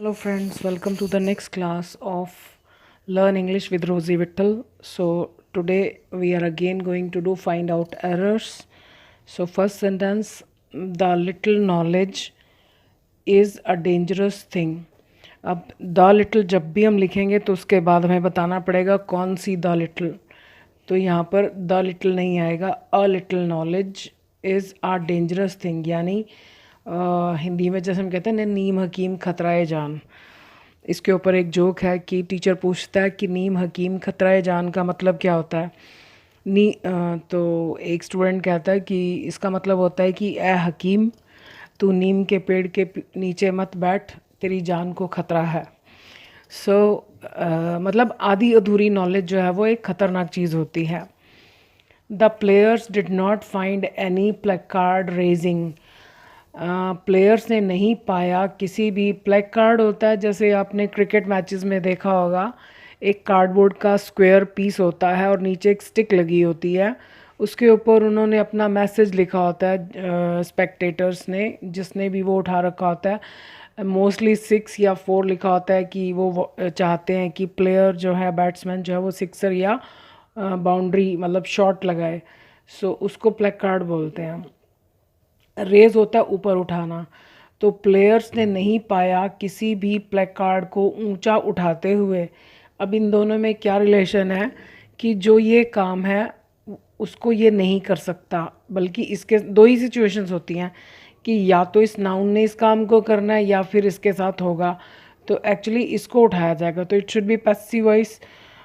Hello friends, welcome to the next class of Learn English with Rosie Vittal. So today we are again going to do find out errors. So first sentence, the little knowledge is a dangerous thing. अब the little जब भी हम लिखेंगे तो उसके बाद हमें बताना पड़ेगा कौन सी द लिटिल। तो यहाँ पर द लिटिल नहीं आएगा, a little knowledge is a dangerous thing, यानी हिंदी में जैसे हम कहते हैं नीम हकीम खतराए जान। इसके ऊपर एक जोक है कि टीचर पूछता है कि नीम हकीम खतराए जान का मतलब क्या होता है। तो एक स्टूडेंट कहता है कि इसका मतलब होता है कि ए हकीम, तू नीम के पेड़ के नीचे मत बैठ, तेरी जान को खतरा है। मतलब आधी अधूरी नॉलेज जो है वो एक ख़तरनाक चीज़ होती है। The players did not find any placard raising. Players ने नहीं पाया किसी भी, प्लेकार्ड होता है जैसे आपने क्रिकेट मैचेस में देखा होगा, एक कार्डबोर्ड का स्क्वायर पीस होता है और नीचे एक स्टिक लगी होती है, उसके ऊपर उन्होंने अपना मैसेज लिखा होता है स्पेक्टेटर्स ने, जिसने भी वो उठा रखा होता है। मोस्टली 6 या 4 लिखा होता है कि वो चाहते हैं कि प्लेयर जो है, बैट्समैन जो है वो सिक्सर या बाउंड्री मतलब शॉट लगाए। सो उसको प्लेकार्ड बोलते हैं। रेज होता है ऊपर उठाना। तो प्लेयर्स ने नहीं पाया किसी भी प्लेकार्ड को ऊंचा उठाते हुए। अब इन दोनों में क्या रिलेशन है कि जो ये काम है उसको ये नहीं कर सकता, बल्कि इसके दो ही सिचुएशंस होती हैं कि या तो इस नाउन ने इस काम को करना है या फिर इसके साथ होगा। तो एक्चुअली इसको उठाया जाएगा, तो it should be passive voice.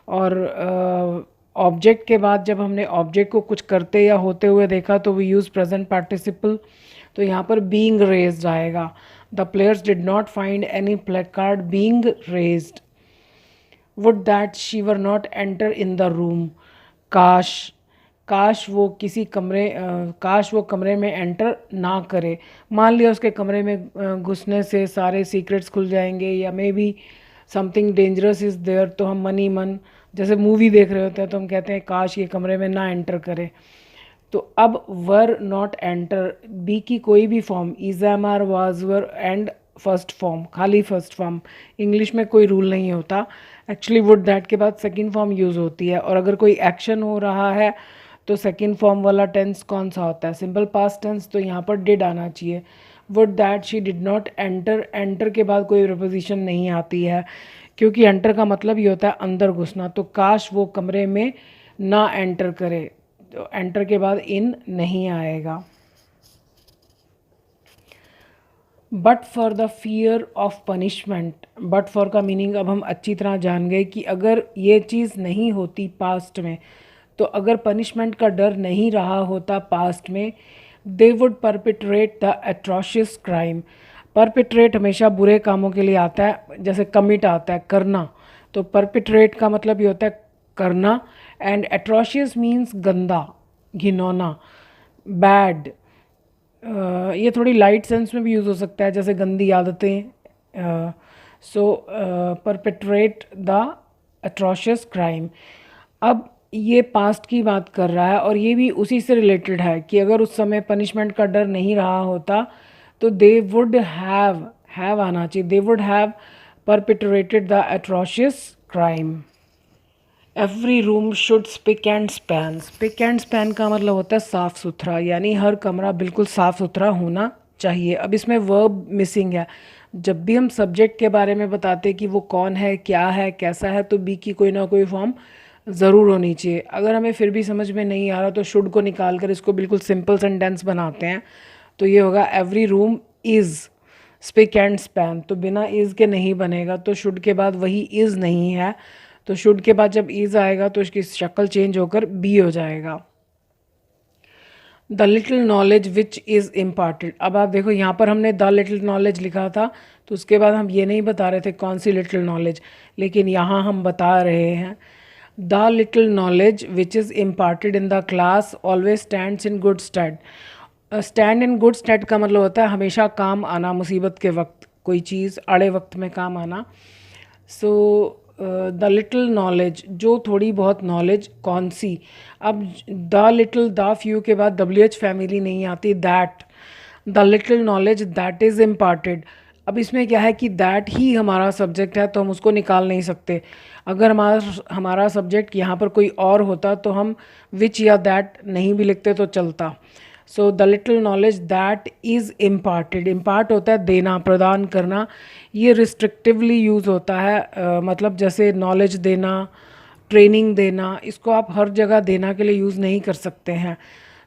और ऑब्जेक्ट के बाद जब हमने ऑब्जेक्ट को कुछ करते या होते हुए देखा तो वी यूज़ प्रेजेंट पार्टिसिपल। तो यहाँ पर बीइंग रेज्ड आएगा। The players did not find any placard being raised. Would that she were not enter in the room. काश, काश वो किसी कमरे काश वो कमरे में एंटर ना करे। मान लिया उसके कमरे में घुसने से सारे सीक्रेट्स खुल जाएंगे, या maybe something dangerous is there, तो हम मन ही मन जैसे मूवी देख रहे होते हैं तो हम कहते हैं काश ये कमरे में ना एंटर करे। तो अब वर नॉट एंटर, बी की कोई भी form, is am are was were and first form, खाली फर्स्ट फॉर्म, इंग्लिश में कोई रूल नहीं होता। एक्चुअली वुड दैट के बाद सेकंड फॉर्म यूज़ होती है। और अगर कोई एक्शन हो रहा है तो सेकंड फॉर्म वाला टेंस कौन सा होता है? Simple past tense. तो यहाँ पर डिड आना चाहिए। Would that she did not enter, enter के बाद कोई प्रपोजिशन नहीं आती है, क्योंकि एंटर का मतलब ही होता है अंदर घुसना। तो काश वो कमरे में ना एंटर करे, तो एंटर के बाद इन नहीं आएगा। But for the fear of punishment, but for का मीनिंग अब हम अच्छी तरह जान गए कि अगर ये चीज़ नहीं होती पास्ट में, तो अगर पनिशमेंट का डर नहीं रहा होता पास्ट में, they would perpetrate the atrocious crime. Perpetrate हमेशा बुरे कामों के लिए आता है, जैसे कमिट आता है करना, तो परपिट्रेट का मतलब ये होता है करना। एंड एट्रोशियस मीन्स गंदा, घिनौना, बैड। ये थोड़ी लाइट सेंस में भी यूज़ हो सकता है, जैसे गंदी आदतें। सो परपेट्रेट द एट्रोशियस क्राइम। अब ये पास्ट की बात कर रहा है और ये भी उसी से रिलेटेड है कि अगर उस समय पनिशमेंट का डर नहीं रहा होता तो दे वुड हैव आना चाहिए, they would have perpetrated the atrocious crime. Every room should spick and span. Spick and span का मतलब होता है साफ़ सुथरा, यानी हर कमरा बिल्कुल साफ़ सुथरा होना चाहिए। अब इसमें वर्ब मिसिंग है। जब भी हम सब्जेक्ट के बारे में बताते हैं कि वो कौन है, क्या है, कैसा है, तो बी की कोई ना कोई फॉर्म ज़रूर होनी चाहिए। अगर हमें फिर भी समझ में नहीं आ रहा तो शुड को निकाल कर इसको बिल्कुल सिंपल सेंटेंस बनाते हैं। तो ये होगा every room is spick and span. तो बिना इज़ के नहीं बनेगा, तो शुड के बाद वही इज़ नहीं है, तो शुड के बाद जब इज़ आएगा तो इसकी शक्ल चेंज होकर बी हो जाएगा। The little knowledge which is imparted. अब आप देखो यहाँ पर हमने द लिटिल नॉलेज लिखा था, तो उसके बाद हम ये नहीं बता रहे थे कौन सी लिटिल नॉलेज, लेकिन यहाँ हम बता रहे हैं the little knowledge which is imparted in the class always stands in good stead. Stand in good stead का मतलब होता है हमेशा काम आना, मुसीबत के वक्त कोई चीज़ अड़े वक्त में काम आना। सो द लिटिल नॉलेज, जो थोड़ी बहुत नॉलेज, कौन सी? अब द लिटिल, द फ्यू के बाद WH फैमिली नहीं आती, that. The little knowledge that is imparted. अब इसमें क्या है कि दैट ही हमारा सब्जेक्ट है तो हम उसको निकाल नहीं सकते। अगर हमारा सब्जेक्ट यहाँ पर कोई और होता तो हम विच या दैट नहीं भी लिखते तो चलता। So the little knowledge that is imparted, impart होता है देना, प्रदान करना। ये रिस्ट्रिक्टिवली यूज़ होता है, मतलब जैसे नॉलेज देना, ट्रेनिंग देना, इसको आप हर जगह देना के लिए यूज़ नहीं कर सकते हैं।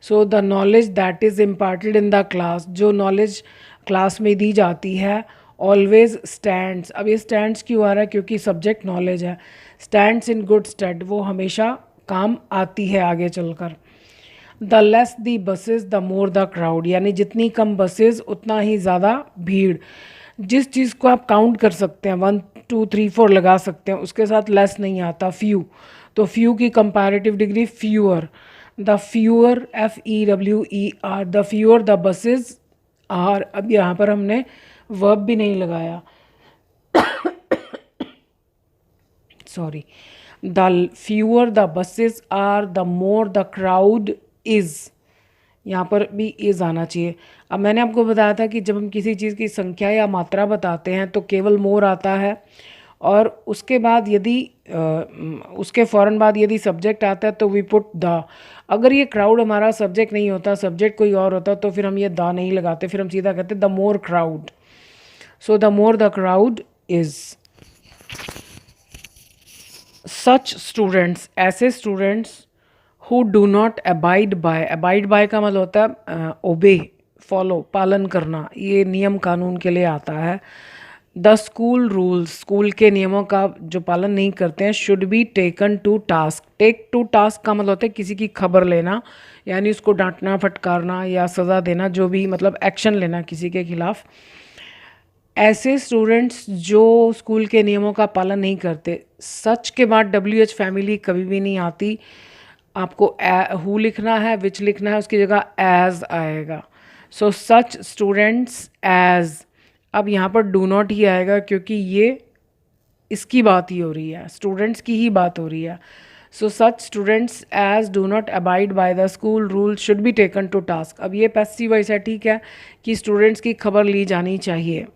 So the knowledge that is imparted in the class, जो नॉलेज क्लास में दी जाती है, ऑलवेज स्टैंड्स। अब ये स्टैंड्स क्यों आ रहा है? क्योंकि सब्जेक्ट नॉलेज है। स्टैंड्स इन गुड स्टड, वो हमेशा काम आती है आगे चलकर। The less the buses the more the crowd, यानी जितनी कम बसेस उतना ही ज़्यादा भीड़। जिस चीज़ को आप काउंट कर सकते हैं, 1 2 3 4 लगा सकते हैं, उसके साथ लेस नहीं आता, फ्यू। तो फ्यू की comparative degree fewer. The fewer, FEWER, the fewer the buses are. अब यहाँ पर हमने वर्ब भी नहीं लगाया, sorry. The fewer the buses are the more the crowd is, यहाँ पर भी इज़ आना चाहिए। अब मैंने आपको बताया था कि जब हम किसी चीज़ की संख्या या मात्रा बताते हैं तो केवल मोर आता है, और उसके बाद यदि उसके फ़ौरन बाद यदि सब्जेक्ट आता है तो वी पुट द। अगर ये क्राउड हमारा सब्जेक्ट नहीं होता, सब्जेक्ट कोई और होता, तो फिर हम ये द नहीं लगाते, फिर हम सीधा कहते the more crowd. So the more the crowd is. Such students, ऐसे students who do not abide by, abide by का मतलब होता है ओबे, फॉलो, पालन करना, ये नियम कानून के लिए आता है। द स्कूल रूल्स, स्कूल के नियमों का जो पालन नहीं करते हैं, should be taken to task. Take to task का मतलब होता है किसी की खबर लेना, यानी उसको डांटना, फटकारना या सज़ा देना, जो भी मतलब एक्शन लेना किसी के खिलाफ। ऐसे स्टूडेंट्स जो स्कूल के नियमों का पालन नहीं करते, सच के बाद WH फैमिली कभी भी नहीं आती। आपको हु लिखना है, विच लिखना है, उसकी जगह एज आएगा। सो सच स्टूडेंट्स एज। अब यहाँ पर डू नॉट ही आएगा क्योंकि ये इसकी बात ही हो रही है, स्टूडेंट्स की ही बात हो रही है। So such students as do not abide by the school rule should be taken to task. अब ये पैसिव वॉइस है, ठीक है, कि स्टूडेंट्स की खबर ली जानी चाहिए।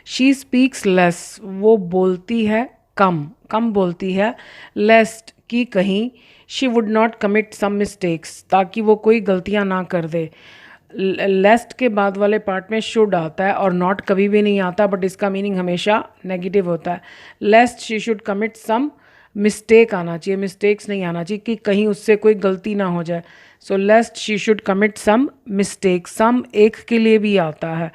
शी स्पीक्स लेस, वो बोलती है कम, कम बोलती है। लेस्ट की कहीं, she would not commit some mistakes, ताकि वो कोई गलतियां ना कर दे। लेस्ट के बाद वाले पार्ट में शुड आता है और नॉट कभी भी नहीं आता, बट इसका मीनिंग हमेशा नेगेटिव होता है। Lest she should commit some mistake आना चाहिए, मिस्टेक्स नहीं आना चाहिए कि कहीं उससे कोई गलती ना हो जाए। So lest she should commit some mistake. Some एक के लिए भी आता है,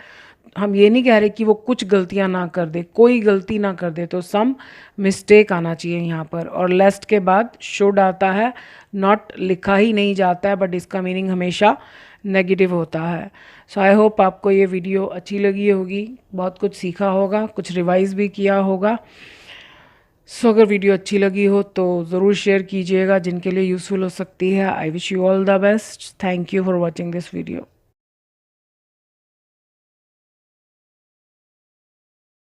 हम ये नहीं कह रहे कि वो कुछ गलतियां ना कर दे, कोई गलती ना कर दे, तो सम मिस्टेक आना चाहिए यहाँ पर। और लेस्ट के बाद शुड आता है, नॉट लिखा ही नहीं जाता है, बट इसका मीनिंग हमेशा नेगेटिव होता है। सो आई होप आपको ये वीडियो अच्छी लगी होगी, बहुत कुछ सीखा होगा, कुछ रिवाइज भी किया होगा। सो अगर वीडियो अच्छी लगी हो तो ज़रूर शेयर कीजिएगा जिनके लिए यूज़फुल हो सकती है। I wish you all the best. Thank you for watching this video.